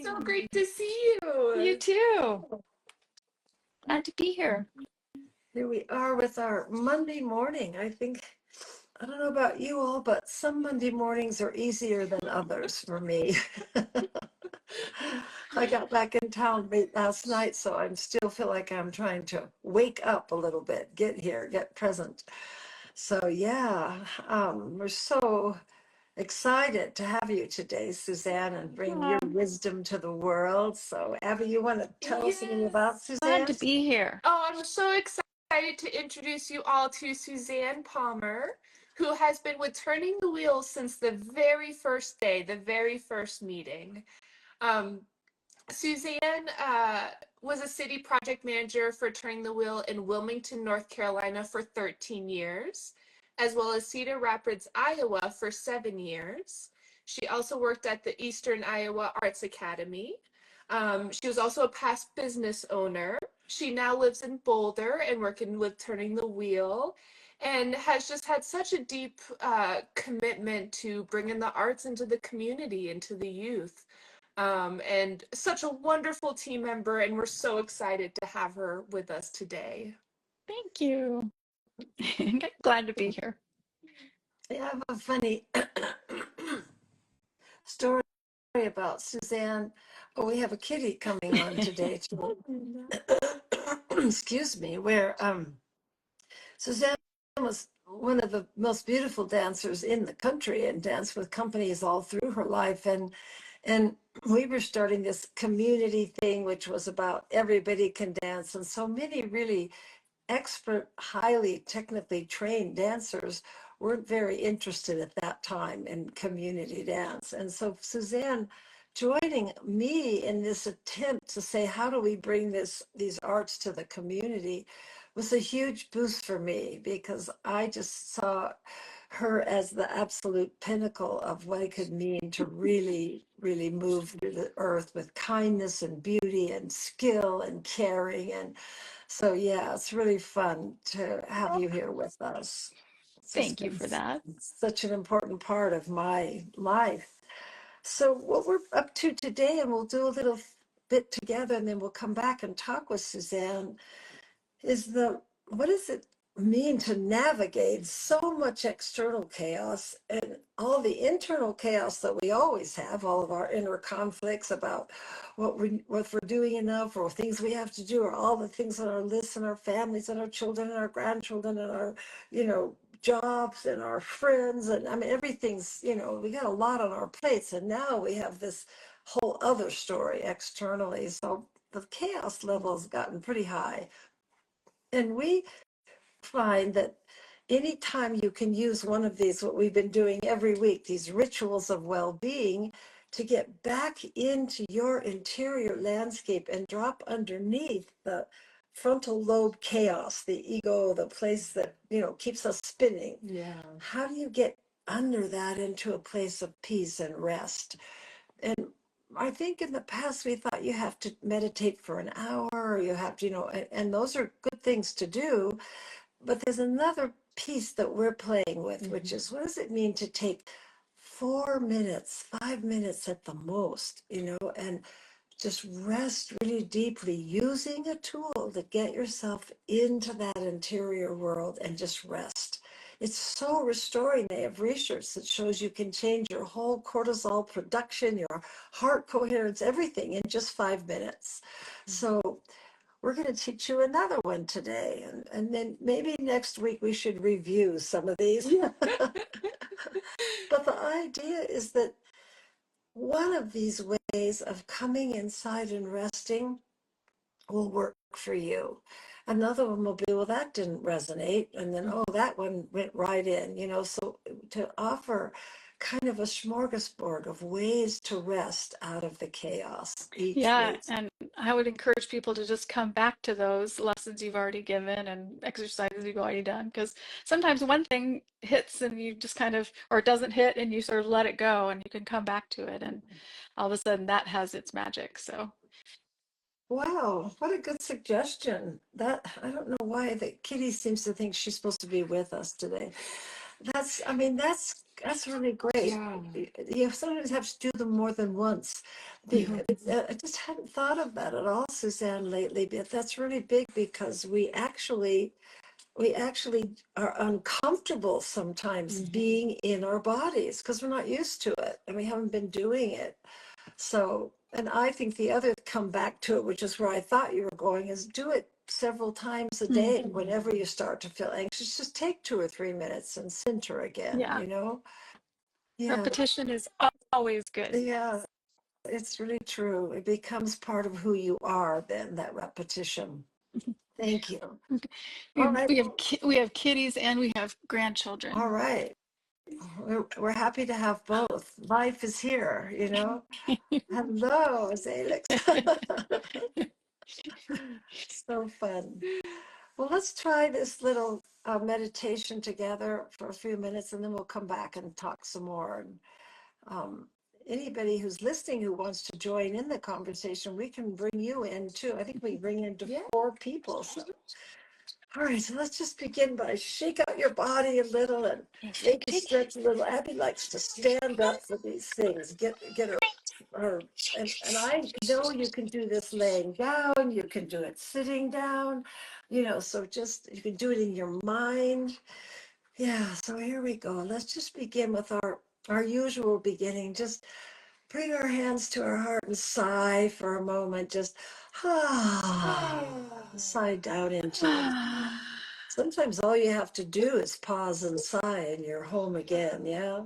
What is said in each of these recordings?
So great to see you. You too. Glad to be here. Here we are with our Monday morning. I don't know about you all, but some Monday mornings are easier than others for me. I got back in town late last night, so I still feel like I'm trying to wake up a little bit, get here, get present. So yeah, we're so excited to have you today, Suzanne, and bring your Aw, wisdom to the world. So Abby, you want to tell us a little about Yes. glad to Suzanne? be here. Oh, I'm so excited to introduce you all to Suzanne Palmer, who has been with Turning the Wheel since the very first day, the very first meeting. Um, Suzanne was a city project manager for Turning the Wheel in Wilmington, North Carolina for 13 years, as well as Cedar Rapids, Iowa for 7 years. She also worked at the Eastern Iowa Arts Academy. She was also a past business owner. She now lives in Boulder and working with Turning the Wheel and has just had such a deep commitment to bringing the arts into the community, into the youth, and such a wonderful team member, and we're so excited to have her with us today. Thank you. Glad to be here. I have a funny story about Suzanne. Oh, we have a kitty coming on today too. Excuse me, where Suzanne was one of the most beautiful dancers in the country and danced with companies all through her life. And we were starting this community thing, which was about everybody can dance. And so many really expert, highly technically trained dancers weren't very interested at that time in community dance. And so Suzanne joining me in this attempt to say, how do we bring these arts to the community was a huge boost for me because I just saw her as the absolute pinnacle of what it could mean to really, really move through the earth with kindness and beauty and skill and caring. And so, yeah, it's really fun to have you here with us. It's just Thank you been for that. such an important part of my life. So, what we're up to today, and we'll do a little bit together and then we'll come back and talk with Suzanne, is what does it mean to navigate so much external chaos and all the internal chaos that we always have, all of our inner conflicts about what we're doing enough or things we have to do or all the things on our lists and our families and our children and our grandchildren and our jobs and our friends, and I mean everything's, we got a lot on our plates, and now we have this whole other story externally, so the chaos level has gotten pretty high. And we find that anytime you can use one of these, what we've been doing every week, these rituals of well-being, to get back into your interior landscape and drop underneath the frontal lobe chaos, the ego, the place that, keeps us spinning. Yeah. How do you get under that into a place of peace and rest? And I think in the past we thought you have to meditate for an hour, or you have to, and those are good things to do. But there's another piece that we're playing with, which is, what does it mean to take 4 minutes, 5 minutes at the most, and just rest really deeply using a tool to get yourself into that interior world and just rest. It's so restoring. They have research that shows you can change your whole cortisol production, your heart coherence, everything in just 5 minutes. So we're going to teach you another one today. And then maybe next week we should review some of these. Yeah. But the idea is that one of these ways of coming inside and resting will work for you. Another one will be, well, that didn't resonate. And then, oh, that one went right in, So to offer kind of a smorgasbord of ways to rest out of the chaos each Yeah, week. and I would encourage people to just come back to those lessons you've already given and exercises you've already done, because sometimes one thing hits and you just kind of, or it doesn't hit and you sort of let it go and you can come back to it, and all of a sudden that has its magic. So Wow, what a good suggestion. That I don't know why the kitty seems to think she's supposed to be with us today. I mean, that's really great. Yeah. You sometimes have to do them more than once. Mhm. I just hadn't thought of that at all, Suzanne, lately, but that's really big because we actually are uncomfortable sometimes being in our bodies because we're not used to it and we haven't been doing it. So, and I think the other come back to it, which is where I thought you were going, is do it several times a Mm. day. Whenever you start to feel anxious, just take 2 or 3 minutes and center again, Yeah. Yeah, Repetition is always good. yeah, it's really true. It becomes part of who you are then, that repetition. Thank you. Okay. All right. We have kitties and we have All grandchildren. right. We're happy to have both. Life is here. Hello, Alex. So fun. Well, let's try this little meditation together for a few minutes and then we'll come back and talk some more. And anybody who's listening who wants to join in the conversation, we can bring you in too. I think we bring in to 4 people. So all right, so let's just begin by shake out your body a little and maybe stretch a little. Abby likes to stand up for these things. Get her and I know you can do this laying down, you can do it sitting down, so just you can do it in your mind. Yeah, so here we go. Let's just begin with our usual beginning. Just bring our hands to our heart and sigh for a moment. Just sigh down into it. Sometimes all you have to do is pause and sigh and you're home again, yeah?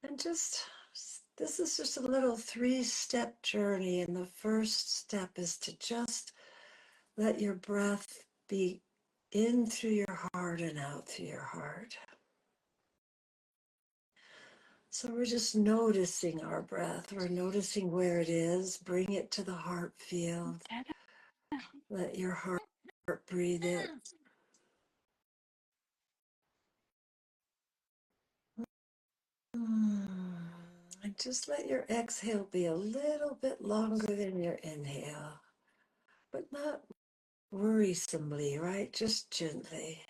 And this is just a little 3-step journey. And the first step is to just let your breath be in through your heart and out through your heart. So we're just noticing our breath. We're noticing where it is. Bring it to the heart field. Let your heart breathe it. And just let your exhale be a little bit longer than your inhale, but not worrisomely, right? Just gently.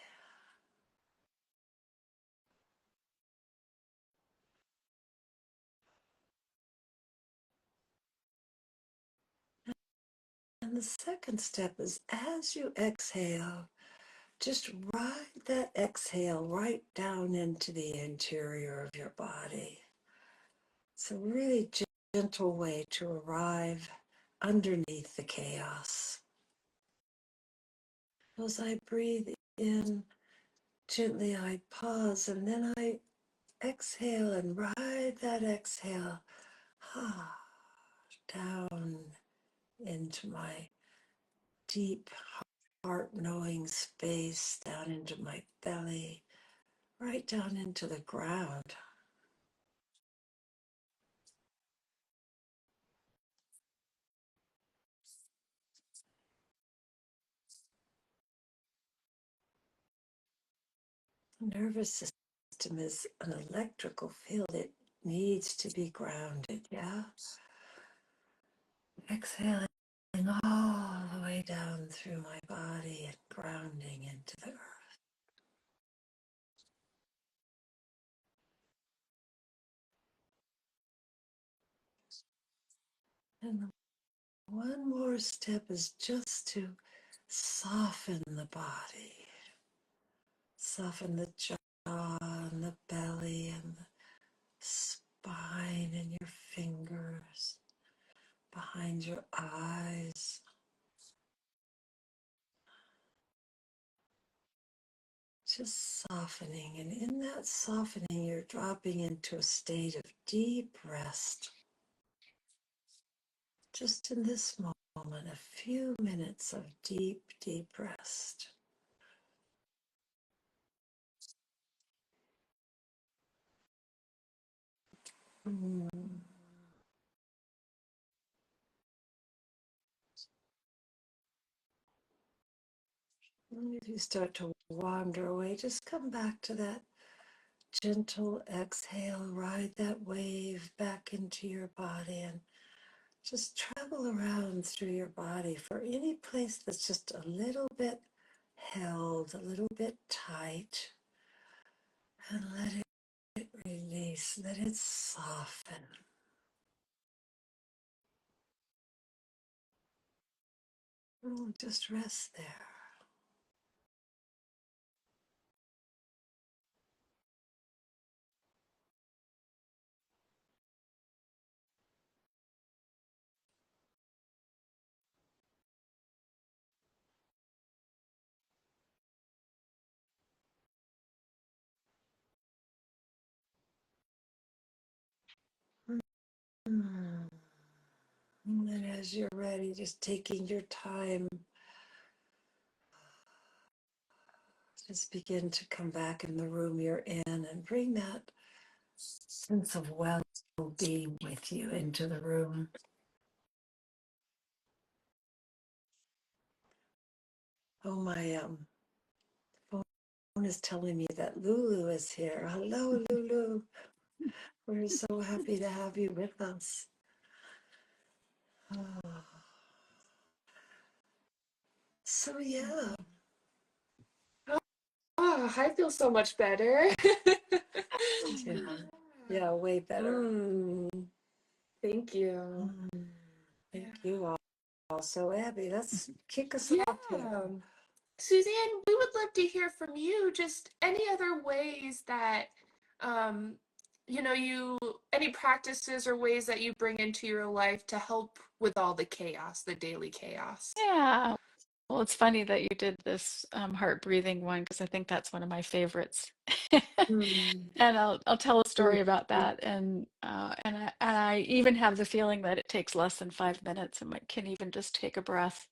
And the second step is as you exhale, just ride that exhale right down into the interior of your body. It's a really gentle way to arrive underneath the chaos. As I breathe in, gently I pause and then I exhale and ride that exhale down into my deep heart knowing space, down into my belly, right down into the ground. The nervous system is an electrical field. It needs to be grounded, yeah? Exhaling all the way down through my body and grounding into the earth. And one more step is just to soften the body. Soften the jaw and the belly and the spine and your fingers behind your eyes. Just softening. And in that softening, you're dropping into a state of deep rest. Just in this moment, a few minutes of deep, deep rest. Mm. And if you start to wander away, just come back to that gentle exhale, ride that wave back into your body and just travel around through your body for any place that's just a little bit held a little bit tight, and let it release, let it soften. Just rest there. Mm. And then as you're ready, just taking your time, just begin to come back in the room you're in and bring that sense of well-being with you into the room. Oh, my phone is telling me that Lulu is here. Hello, Lulu. We're so happy to have you with us. Oh. So yeah. Oh, I feel so much better. Yeah, way better. Thank you. Thank you all. So Abby, let's kick us Yeah. off here. Suzanne, we would love to hear from you. Just any other ways that, um, any practices or ways that you bring into your life to help with all the chaos, the daily chaos. Yeah. Well, it's funny that you did this heart breathing one because I think that's one of my favorites. Mm. And I'll tell a story about that. And I even have the feeling that it takes less than 5 minutes, and I can even just take a breath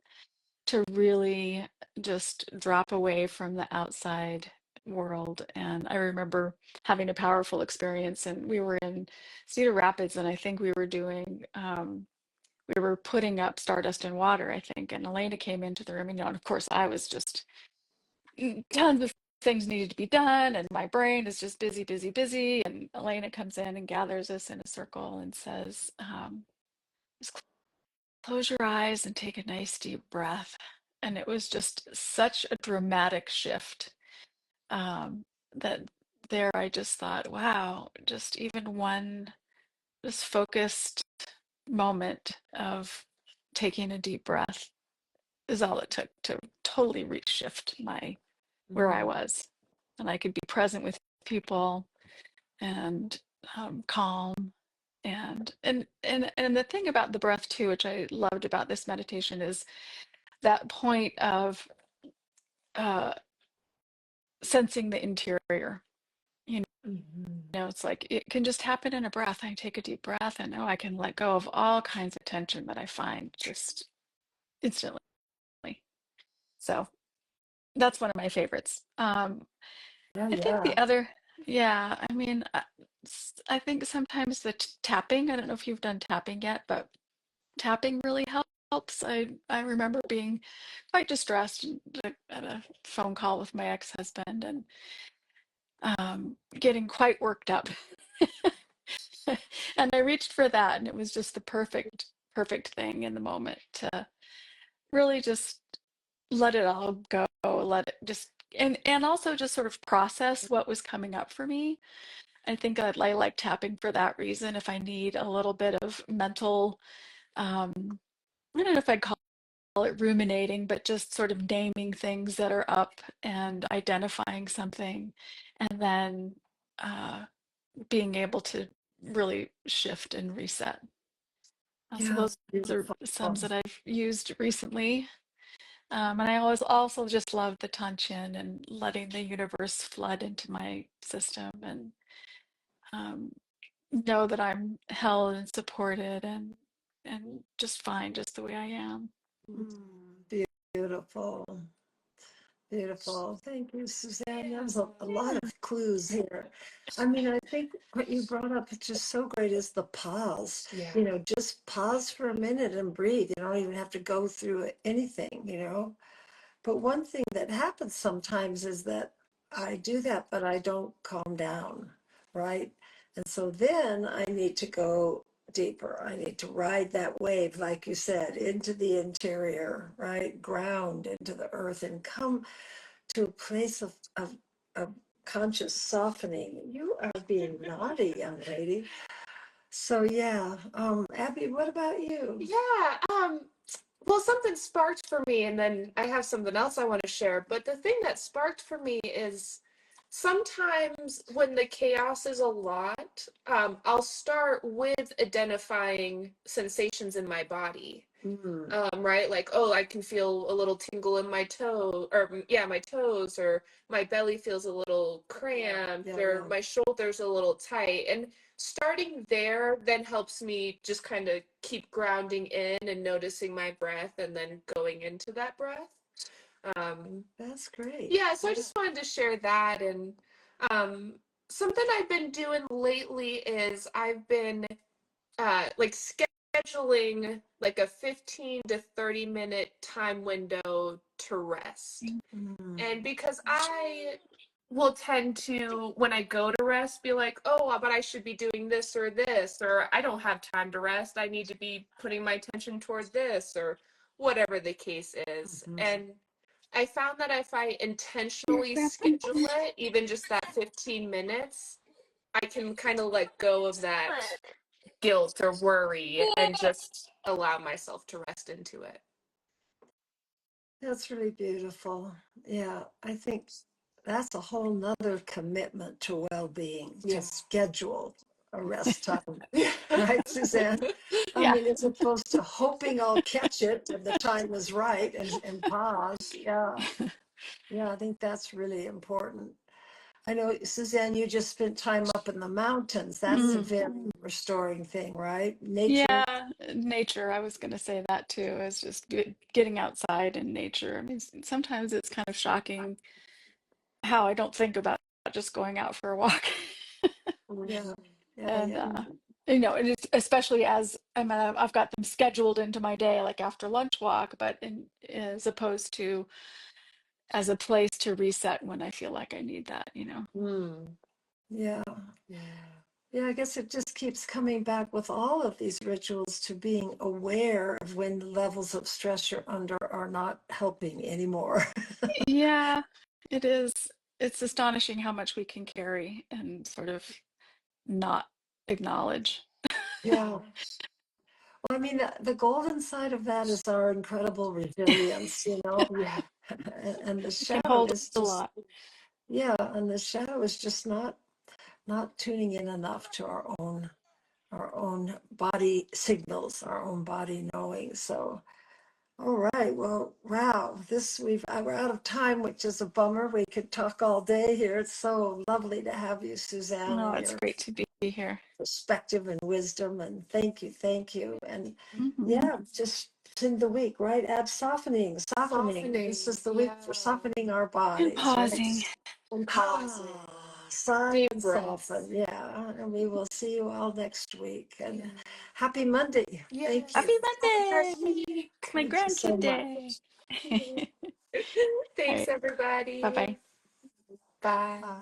to really just drop away from the outside world. And I remember having a powerful experience, and we were in Cedar Rapids, and I think we were putting up Stardust and Water, I think, and Elena came into the room, and of course I was just tons of things needed to be done, and my brain is just busy, busy, busy. And Elena comes in and gathers us in a circle and says, just close your eyes and take a nice deep breath. And it was just such a dramatic shift that there I just thought, wow, just even one just focused moment of taking a deep breath is all it took to totally reshift my where I was. And I could be present with people and calm. And the thing about the breath too, which I loved about this meditation, is that point of uh, sensing the interior. You know, it's like it can just happen in a breath. I take a deep breath, and I can let go of all kinds of tension that I find just instantly. So that's one of my favorites. Yeah, I think yeah. the other, yeah, I mean, I think sometimes the tapping, I don't know if you've done tapping yet, but tapping really helps. I remember being quite distressed at a phone call with my ex-husband, and getting quite worked up. And I reached for that, and it was just the perfect thing in the moment to really just let it all go, let it just, and also just sort of process what was coming up for me. I think I like tapping for that reason. If I need a little bit of mental, I don't know if I'd call it ruminating, but just sort of naming things that are up and identifying something, and then uh, being able to really shift and reset. So Yeah, those are beautiful. some that I've used recently. And I always also just love the Tanshin and letting the universe flood into my system, and um, know that I'm held and supported and just fine just the way I am. Beautiful. Beautiful. Thank you, Suzanne. There's a lot of clues here. I mean, I think what you brought up is just so great is the pause. Yeah. Just pause for a minute and breathe. You don't even have to go through anything. But one thing that happens sometimes is that I do that, but I don't calm down, right? And so then I need to go deeper. I need to ride that wave, like you said, into the interior, right? Ground into the earth and come to a place of conscious softening. You are being naughty, young lady. So yeah, Abby, what about you? Yeah, well, something sparked for me, and then I have something else I want to share. But the thing that sparked for me is sometimes when the chaos is a lot, I'll start with identifying sensations in my body. Mm, Right? Like, oh, I can feel a little tingle in my toe, or yeah, my toes, or my belly feels a little cramped, yeah, or yeah. my shoulder's a little tight. And starting there then helps me just kind of keep grounding in and noticing my breath and then going into that breath. Um, That's great. yeah, so I just wanted to share that. And um, something I've been doing lately is I've been like scheduling like a 15 to 30-minute time window to rest. Mm, And because I will tend to, when I go to rest, be like, oh, but I should be doing this, or I don't have time to rest. I need to be putting my attention toward this, or whatever the case is. mhm. And I found that if I Here, intentionally Grandpa. schedule it, even just that 15 minutes, I can kind of let go of that guilt or worry and just allow myself to rest into it. That's really beautiful. Yeah, I think that's a whole nother commitment to well-being, to Yeah. schedule a rest time. Right, Suzanne? I Yeah. mean, as opposed to hoping I'll catch it when the time is right and pause. Yeah, yeah, I think that's really important. I know, Suzanne, you just spent time up in the mountains. That's a Mm. very restoring thing, right? Nature. Yeah, nature. I was going to say that too, is just getting outside in nature. I mean, sometimes it's kind of shocking how I don't think about just going out for a walk. Yeah, yeah, And yeah. and it's especially as I mean, I've got them scheduled into my day, like after lunch walk, but as opposed to as a place to reset when I feel like I need that. Mm. Yeah. Yeah. Yeah, I guess it just keeps coming back with all of these rituals to being aware of when the levels of stress you're under are not helping anymore. Yeah, it is. It's astonishing how much we can carry and sort of not acknowledge. Yeah. Well, I mean, the golden side of that is our incredible resilience, Yeah. and the We can shadow hold is a just, lot. yeah, and the shadow is just not tuning in enough to our own body signals, our own body knowing. So, all right. Well, wow. We're out of time, which is a bummer. We could talk all day here. It's so lovely to have you, Suzanne, No, and it's your great to be here. perspective and wisdom. And thank you. And Hmm. yeah, just in the week, right? Add softening, softening. This Softening. is the week Yeah. for softening our And bodies, right? pausing. And pausing. Sigh Deep and breaths. soften. Yeah. And we will see you all next week. And Yeah. happy Monday. Thank Yes. you. Happy Have a Monday, great week. my Thank you so grandkid much. day. All Thanks, right. Bye everybody. bye. Bye. Bye.